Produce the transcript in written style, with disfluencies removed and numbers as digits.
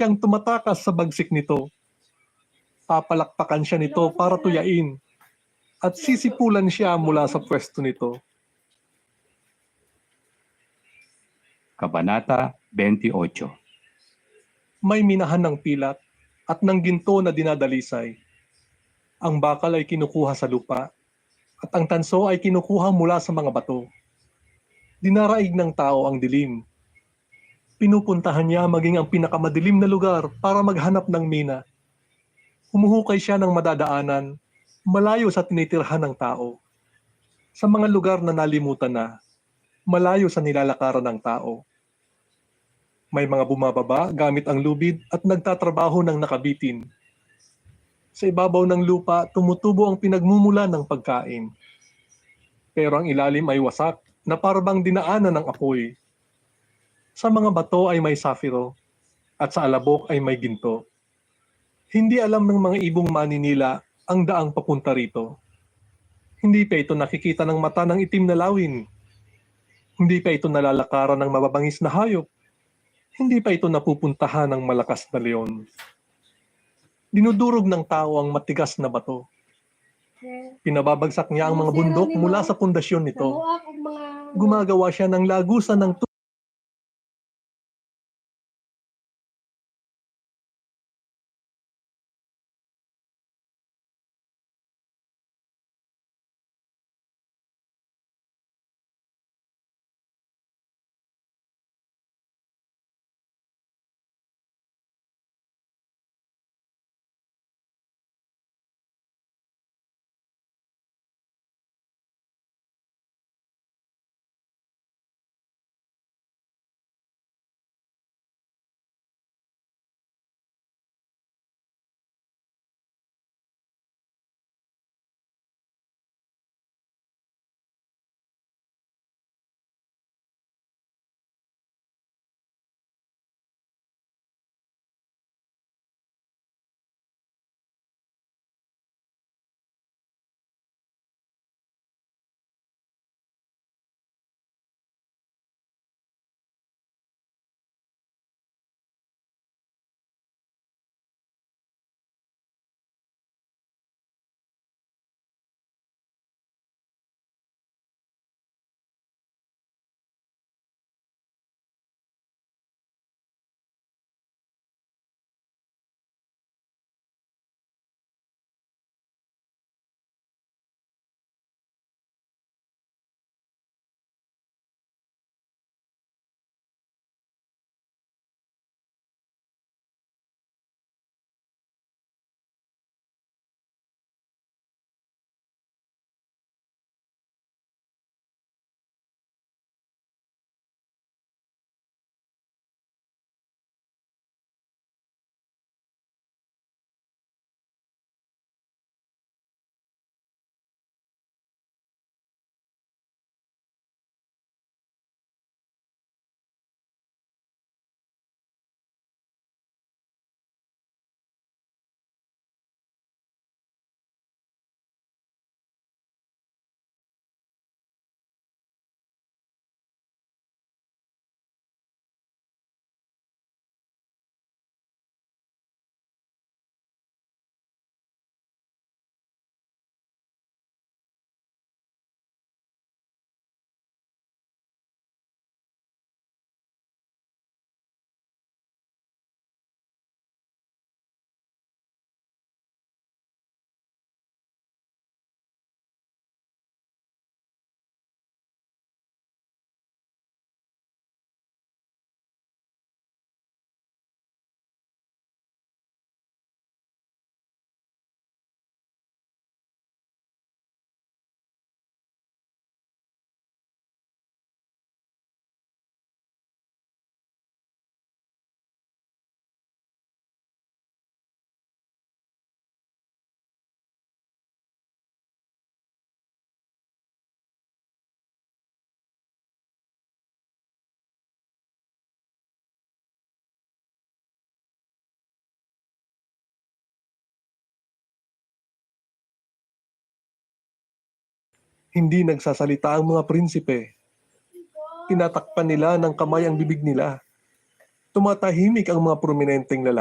Siyang tumatakas sa bagsik nito. Papalakpakan siya nito para tuyain at sisipulan siya mula sa pwesto nito. Kabanata 28. May minahan ng pilat at ng ginto na dinadalisay. Ang bakal ay kinukuha sa lupa at ang tanso ay kinukuha mula sa mga bato. Dinaraig ng tao ang dilim. Pinupuntahan niya maging ang pinakamadilim na lugar para maghanap ng mina. Humuhukay siya ng madadaanan, malayo sa tinitirhan ng tao. Sa mga lugar na nalimutan na, malayo sa nilalakaran ng tao. May mga bumababa gamit ang lubid at nagtatrabaho ng nakabitin. Sa ibabaw ng lupa, tumutubo ang pinagmumula ng pagkain. Pero ang ilalim ay wasak na parabang dinaanan ng apoy. Sa mga bato ay may safiro at sa alabok ay may ginto. Hindi alam ng mga ibong maninila ang daang papunta rito. Hindi pa ito nakikita ng mata ng itim na lawin. Hindi pa ito nalalakaran ng mababangis na hayop. Hindi pa ito napupuntahan ng malakas na leon. Dinudurog ng tao ang matigas na bato. Pinababagsak niya ang mga bundok mula sa pundasyon nito. Gumagawa siya ng lagusan ng hindi nagsasalita ang mga prinsipe. Tinatakpan nila ng kamay ang bibig nila. Tumatahimik ang mga prominenteng lalaki.